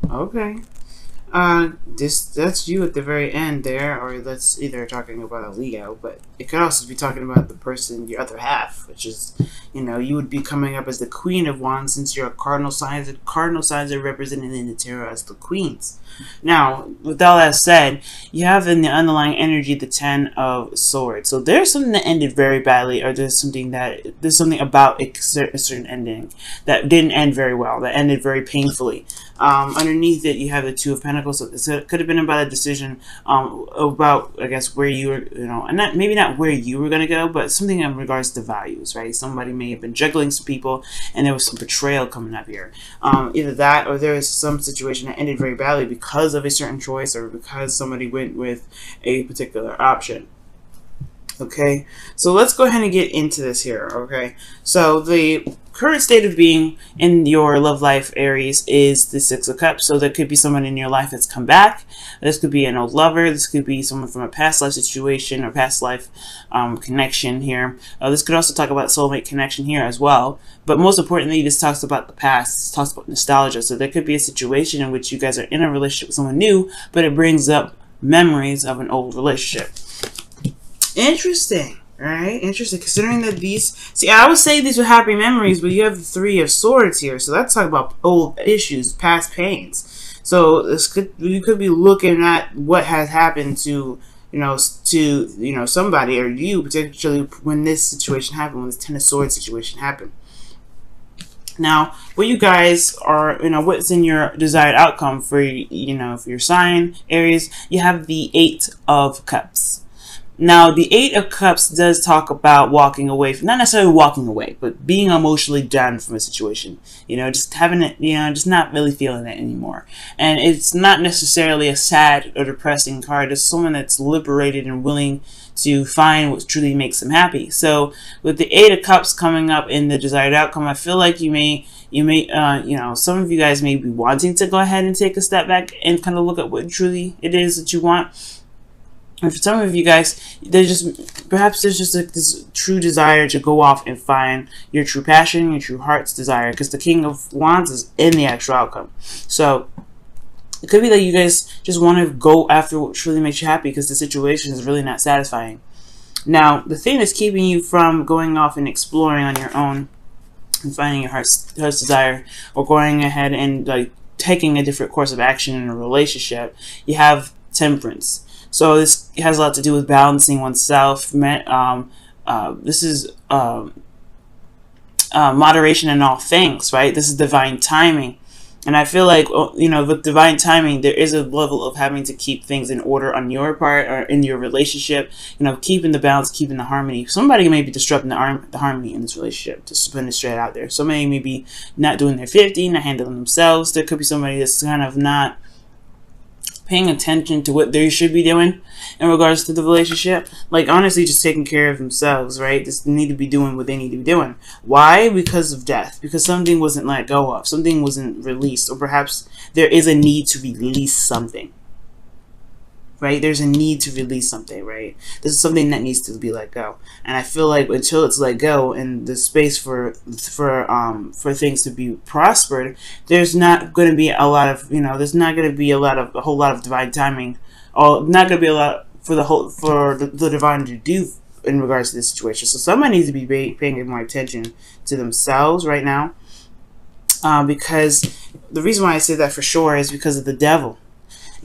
Okay. That's you at the very end there, or that's either talking about a Leo, but it could also be talking about the person, your other half, which is, you would be coming up as the Queen of Wands since you're a cardinal sign. The cardinal signs are represented in the tarot as the queens. Now, with all that said, you have in the underlying energy the Ten of Swords. So there's something that ended very badly, or there's something about a certain ending that didn't end very well, that ended very painfully. Underneath it, you have the Two of Pentacles. So it could have been about a decision about, I guess, where you were, and maybe not where you were going to go, but something in regards to values, right? Somebody may have been juggling some people, and there was some betrayal coming up here. Either that, or there is some situation that ended very badly because of a certain choice, or because somebody went with a particular option. Okay, so let's go ahead and get into this here. Okay, so the current state of being in your love life, Aries, is the Six of Cups. So there could be someone in your life that's come back. This could be an old lover. This could be someone from a past life situation or past life connection here. This could also talk about soulmate connection here as well. But most importantly, this talks about the past. This talks about nostalgia. So there could be a situation in which you guys are in a relationship with someone new, but it brings up memories of an old relationship. Interesting. Right? Interesting. Considering that I would say these are happy memories, but you have the Three of Swords here. So that's talking about old issues, past pains. So you could be looking at what has happened to somebody, or you particularly, when this situation happened, when this Ten of Swords situation happened. Now, what you guys are, what's in your desired outcome for your sign, Aries, you have the Eight of Cups. Now, the Eight of Cups does talk about walking away from, not necessarily walking away, but being emotionally done from a situation. Just having it, just not really feeling it anymore. And it's not necessarily a sad or depressing card. It's someone that's liberated and willing to find what truly makes them happy. So, with the Eight of Cups coming up in the desired outcome, I feel like you may, some of you guys may be wanting to go ahead and take a step back and kind of look at what truly it is that you want. And for some of you guys, there's just this true desire to go off and find your true passion, your true heart's desire, because the King of Wands is in the actual outcome. So it could be that you guys just want to go after what truly makes you happy, because the situation is really not satisfying. Now, the thing that's keeping you from going off and exploring on your own and finding your heart's desire, or going ahead and taking a different course of action in a relationship, you have Temperance. So this has a lot to do with balancing oneself. This is moderation in all things, right? This is divine timing. And I feel like, with divine timing, there is a level of having to keep things in order on your part or in your relationship, keeping the balance, keeping the harmony. Somebody may be disrupting the harmony in this relationship, just putting it straight out there. Somebody may be not doing their 50, not handling themselves. There could be somebody that's kind of not paying attention to what they should be doing in regards to the relationship. Like, honestly, just taking care of themselves, right? Just need to be doing what they need to be doing. Why? Because of death. Because something wasn't let go of. Something wasn't released. Or perhaps there is a need to release something. Right? There's a need to release something, right? This is something that needs to be let go. And I feel like until it's let go and the space for things to be prospered, there's not going to be a lot of, there's not going to be a whole lot of divine timing, or not going to be a lot for the divine to do in regards to this situation. So somebody needs to be paying more attention to themselves right now, because the reason why I say that for sure is because of the devil.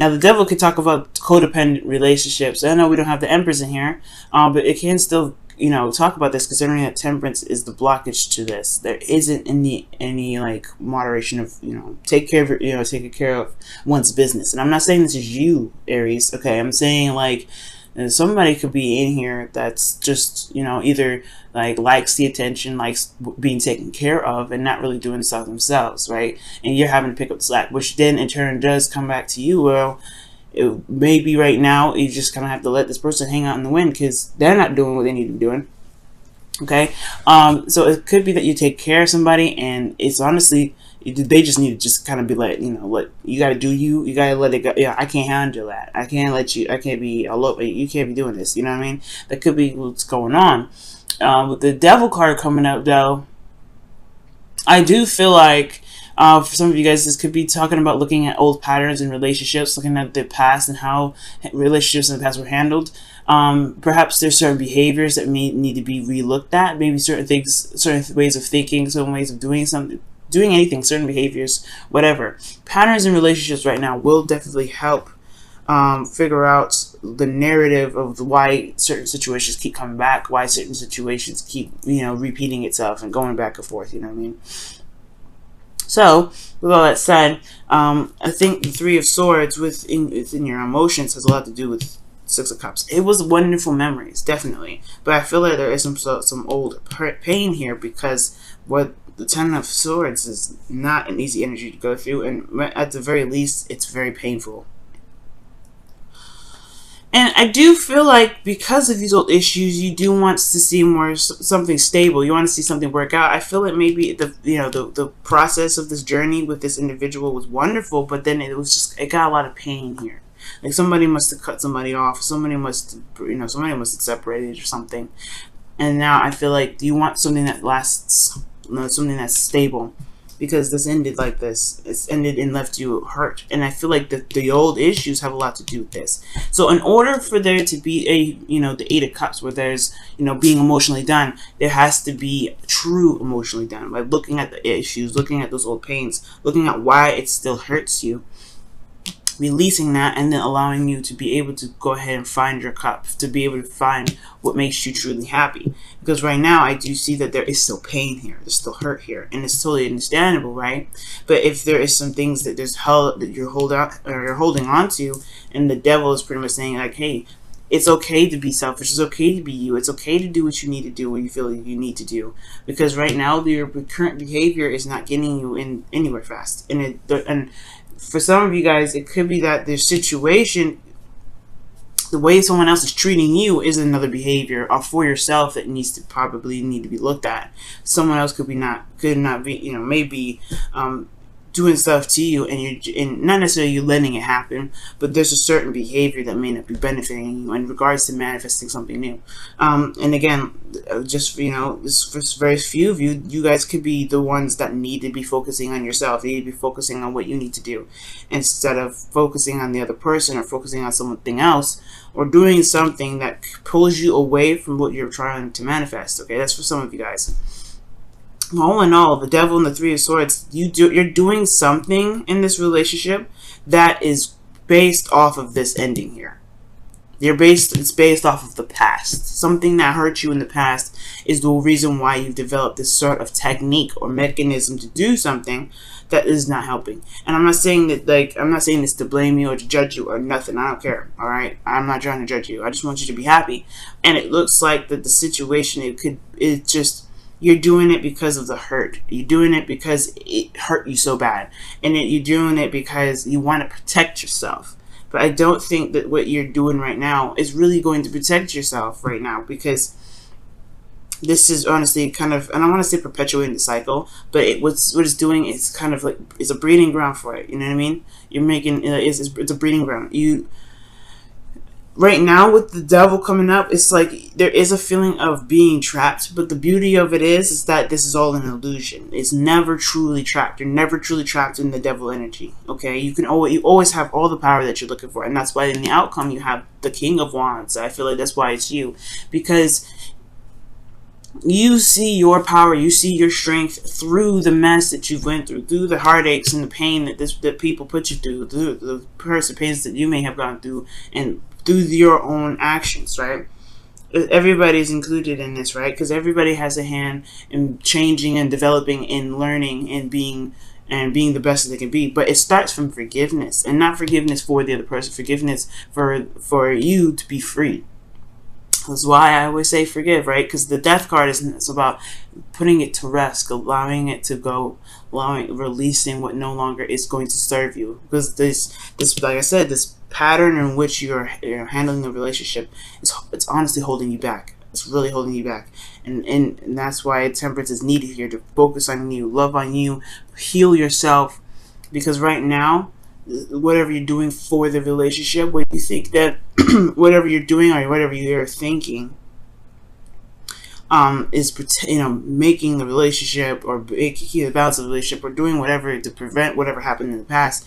Now, the devil could talk about codependent relationships. I know we don't have the Empress in here, but it can still, talk about this, considering that Temperance is the blockage to this. There isn't any moderation of, taking care of one's business. And I'm not saying this is you, Aries. Okay, I'm saying somebody could be in here that's just, either likes the attention, likes being taken care of, and not really doing stuff themselves, right? And you're having to pick up the slack, which then in turn does come back to you. Well, maybe right now you just kind of have to let this person hang out in the wind, because they're not doing what they need to be doing. Okay, so it could be that you take care of somebody, and it's honestly, they just need to just kind of be you got to do you got to let it go. Yeah, I can't handle that. I can't be you can't be doing this. You know what I mean? That could be what's going on. With the Devil card coming up, though, I do feel like For some of you guys, this could be talking about looking at old patterns in relationships, looking at the past and how relationships in the past were handled. Perhaps there's certain behaviors that may need to be relooked at. Maybe certain things, certain ways of thinking, certain ways of doing something, doing anything, certain behaviors, whatever. Patterns in relationships right now will definitely help figure out the narrative of why certain situations keep coming back, why certain situations keep, repeating itself and going back and forth. You know what I mean? So, with all that said, I think the Three of Swords within your emotions has a lot to do with Six of Cups. It was wonderful memories, definitely, but I feel like there is some old pain here, because what the Ten of Swords is not an easy energy to go through, and at the very least, it's very painful. And I do feel like because of these old issues, you do want to see something stable. You want to see something work out. I feel like maybe the process of this journey with this individual was wonderful, but then it got a lot of pain here. Like somebody must have cut somebody off. Somebody must have separated or something. And now I feel like you want something that lasts, something that's stable. Because this ended like this. It's ended and left you hurt. And I feel like the old issues have a lot to do with this. So in order for there to be the Eight of Cups, where there's, being emotionally done, there has to be true emotionally done. By looking at the issues, looking at those old pains, looking at why it still hurts you, releasing that, and then allowing you to be able to go ahead and find your cup, to be able to find what makes you truly happy. Because right now I do see that there is still pain here, there's still hurt here, and it's totally understandable, right? But if there is some things that you're holding on to, and the devil is pretty much saying like, hey, it's okay to be selfish, it's okay to be you, it's okay to do what you need to do, what you feel like you need to do, because right now your current behavior is not getting you anywhere fast. And for some of you guys, it could be that the situation, the way someone else is treating you, is another behavior for yourself that need to be looked at. Someone else could not be, maybe doing stuff to you, and not necessarily you letting it happen, but there's a certain behavior that may not be benefiting you in regards to manifesting something new. And again, just for very few of you guys could be the ones that need to be focusing on yourself. You need to be focusing on what you need to do, instead of focusing on the other person or focusing on something else, or doing something that pulls you away from what you're trying to manifest. Okay, that's for some of you guys. All in all, the Devil and the Three of Swords, you're doing something in this relationship that is based off of this ending here. It's based off of the past. Something that hurt you in the past is the reason why you've developed this sort of technique or mechanism to do something that is not helping. And I'm not saying this to blame you or to judge you or nothing. I don't care. All right, I'm not trying to judge you. I just want you to be happy. And it looks like that the situation, you're doing it because of the hurt. You're doing it because it hurt you so bad. And you're doing it because you want to protect yourself. But I don't think that what you're doing right now is really going to protect yourself right now, because this is honestly kind of, and I want to say perpetuating the cycle, but what it's doing is kind of like, it's a breeding ground for it. You know what I mean? You're making, it's a breeding ground. Right now, with the Devil coming up, it's like there is a feeling of being trapped, but the beauty of it is that this is all an illusion. It's never truly trapped. You're never truly trapped in the Devil energy. Okay, you always have all the power that you're looking for, and that's why in the outcome you have the King of Wands. I feel like that's why it's you, because you see your power, you see your strength through the mess that you've went through the heartaches and the pain that people put you through the personal pains that you may have gone through, and through your own actions, right? Everybody's included in this, right? Because everybody has a hand in changing and developing and learning and being the best that they can be. But it starts from forgiveness, and not forgiveness for the other person, forgiveness for you to be free. That's why I always say forgive, right? Because the Death card it's about putting it to rest, allowing it to go, releasing what no longer is going to serve you. Because this, like I said, this pattern in which you're handling the relationship, it's honestly holding you back. It's really holding you back, and that's why Temperance is needed here, to focus on you, love on you, heal yourself. Because right now, whatever you're doing for the relationship, whatever you're doing or whatever you're thinking, is making the relationship or keeping the balance of the relationship or doing whatever to prevent whatever happened in the past,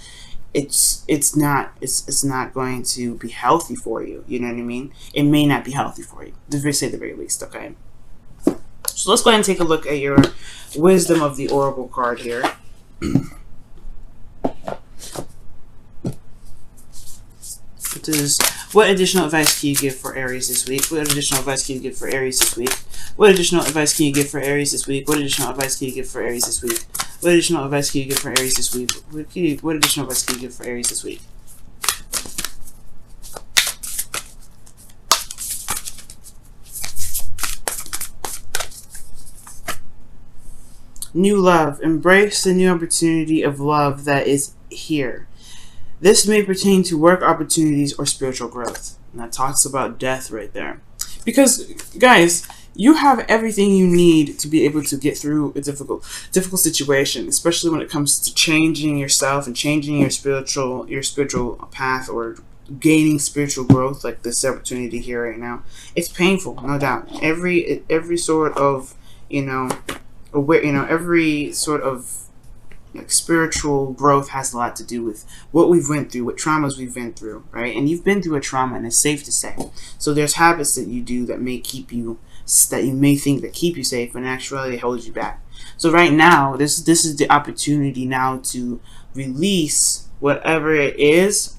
it's not going to be healthy for you. You know what I mean? It may not be healthy for you, to say the very least. Okay. So let's go ahead and take a look at your Wisdom of the Oracle card here. What additional advice can you give for Aries this week? What additional advice can you give for Aries this week? What additional advice can you give for Aries this week? What additional advice can you give for Aries this week? What additional advice can you give for Aries this week? What additional advice can you give for Aries this week? New love. Embrace the new opportunity of love that is here. This may pertain to work opportunities or spiritual growth. And that talks about death right there. Because, guys, you have everything you need to be able to get through a difficult situation, especially when it comes to changing yourself and changing your spiritual path or gaining spiritual growth, like this opportunity here right now. It's painful, no doubt. Every sort of, every sort of spiritual growth has a lot to do with what we've went through, what traumas we've been through, right? And you've been through a trauma, and it's safe to say. So there's habits that you do that may think that keep you safe, but in actuality it holds you back. So right now, this is the opportunity now to release whatever it is,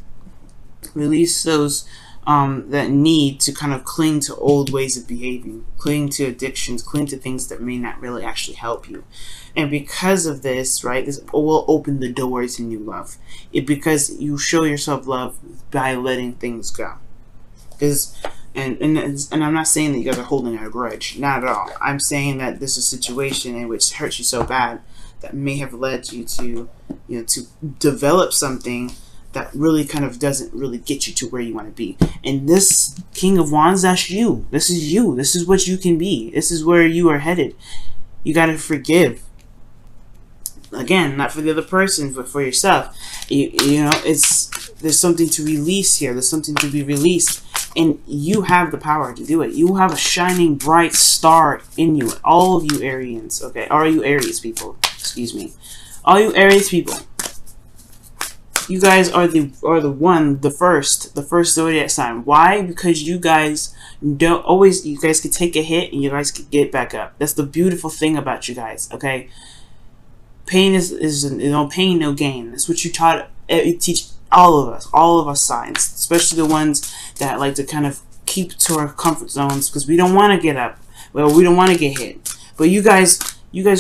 release those that need to kind of cling to old ways of behaving, cling to addictions, cling to things that may not really actually help you. And because of this, right, this will open the door to new love. Because you show yourself love by letting things go. And I'm not saying that you guys are holding a grudge, not at all. I'm saying that this is a situation in which hurts you so bad that may have led you to, to develop something that really kind of doesn't really get you to where you want to be. And this King of Wands, that's you. This is you. This is what you can be. This is where you are headed. You got to forgive. Again, not for the other person, but for yourself. There's something to release here. There's something to be released. And you have the power to do it. You have a shining, bright star in you. All of you Arians, okay? All you Aries people, excuse me. All you Aries people. You guys are the first zodiac sign. Why? Because you guys you guys can take a hit and you guys can get back up. That's the beautiful thing about you guys, okay? Pain is no pain, no gain. That's what you teach all of us signs, especially the ones that like to kind of keep to our comfort zones because we don't want to get up. Well, we don't want to get hit. But you guys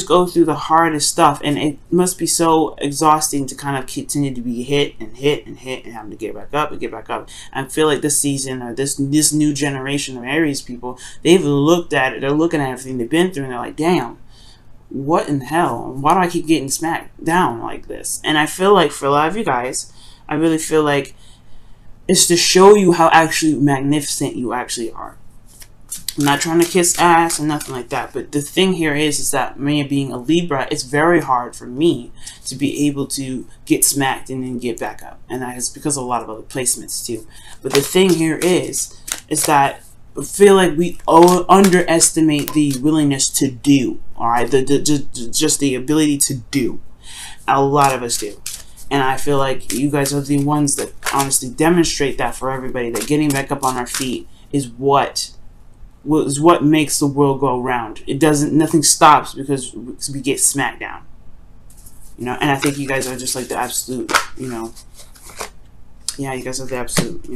go through the hardest stuff, and it must be so exhausting to kind of continue to be hit and having to get back up and get back up. I feel like this season or this new generation of Aries people, they've looked at it. They're looking at everything they've been through, and they're like, damn. What in hell? Why do I keep getting smacked down like this? And I feel like for a lot of you guys, I really feel like it's to show you how actually magnificent you actually are. I'm not trying to kiss ass or nothing like that, but the thing here is that me being a Libra, it's very hard for me to be able to get smacked and then get back up. And that is because of a lot of other placements too. But the thing here is that I feel like we underestimate the willingness to do. All right, just the ability to do. A lot of us do, and I feel like you guys are the ones that honestly demonstrate that for everybody. That getting back up on our feet is what makes the world go round. Nothing stops because we get smacked down. And I think you guys are just like the absolute, yeah, you guys are the absolute,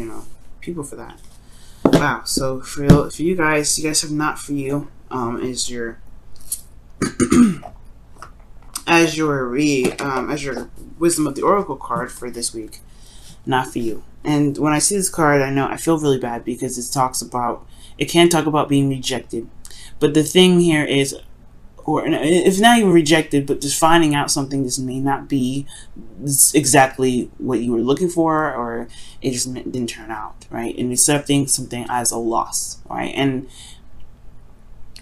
people for that. Wow. So for you guys have not for you is your as your Wisdom of the Oracle card for this week, not for you. And when I see this card, I feel really bad because it can talk about being rejected. But the thing here is, or if not even rejected, but just finding out something this may not be exactly what you were looking for, or it just didn't turn out, right? And accepting something as a loss, right? And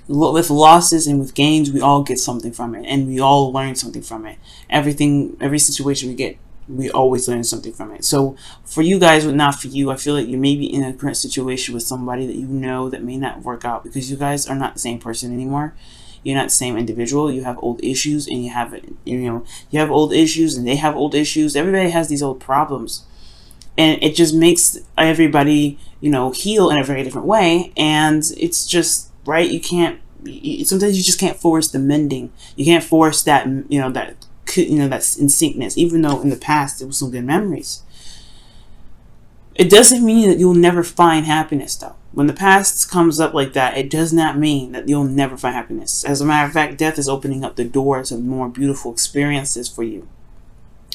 with losses and with gains, we all get something from it, and we all learn something from it. Every situation we get We always learn something from it. So for you guys, but not for you, I feel like you may be in a current situation with somebody that you know that may not work out, because you guys are not the same person anymore. You're not the same individual. You have old issues, and you have old issues, and they have old issues. Everybody has these old problems, and it just makes everybody, heal in a very different way. And it's just right. You can't. Sometimes you just can't force the mending. You can't force that. That's in syncness. Even though in the past there was some good memories, it doesn't mean that you'll never find happiness, though. When the past comes up like that, it does not mean that you'll never find happiness. As a matter of fact, death is opening up the doors of more beautiful experiences for you.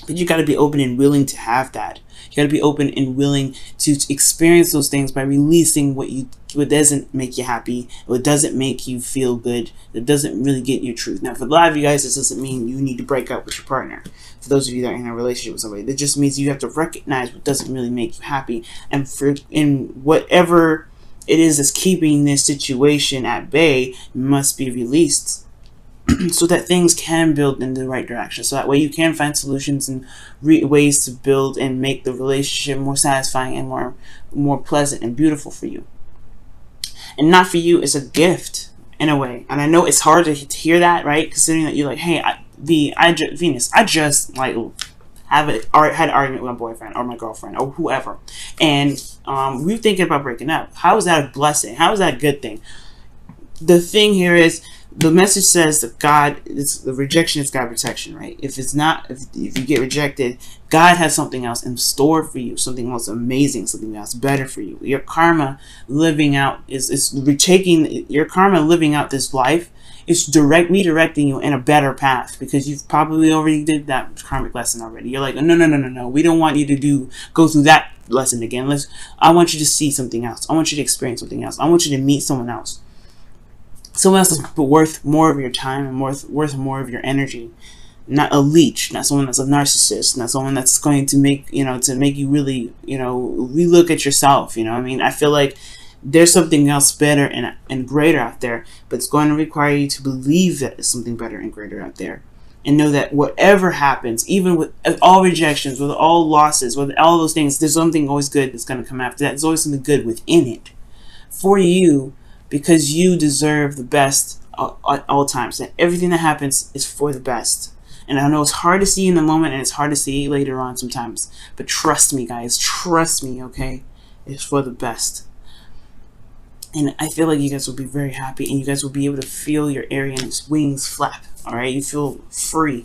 But you got to be open and willing to have that. You got to be open and willing to experience those things by releasing what doesn't make you happy, what doesn't make you feel good, that doesn't really get your truth. Now, for a lot of you guys, this doesn't mean you need to break up with your partner. For those of you that are in a relationship with somebody, that just means you have to recognize what doesn't really make you happy, and in whatever it is that's keeping this situation at bay must be released. So that things can build in the right direction. So that way you can find solutions and ways to build and make the relationship more satisfying and more pleasant and beautiful for you. And not for you, it's a gift in a way. And I know it's hard to hear that, right? Considering that you're like, hey, Venus, I just like had an argument with my boyfriend or my girlfriend or whoever, and we're thinking about breaking up. How is that a blessing? How is that a good thing? The thing here is, the message says that the rejection is God protection, right? If you get rejected, God has something else in store for you, something else amazing, something else better for you. Your karma living out your karma living out this life is redirecting you in a better path, because you've probably already did that karmic lesson already. You're like, no, we don't want you to go through that lesson again. I want you to see something else. I want you to experience something else. I want you to meet someone else. Someone else is worth more of your time and worth more of your energy. Not a leech, not someone that's a narcissist, not someone that's going to make you really, relook at yourself. I feel like there's something else better and greater out there, but it's going to require you to believe that there's something better and greater out there. And know that whatever happens, even with all rejections, with all losses, with all those things, there's something always good that's going to come after that. There's always something good within it for you, because you deserve the best at all times. And everything that happens is for the best. And I know it's hard to see in the moment, and it's hard to see later on sometimes. But trust me, guys. Trust me, okay? It's for the best. And I feel like you guys will be very happy, and you guys will be able to feel your Aries wings flap. Alright? You feel free.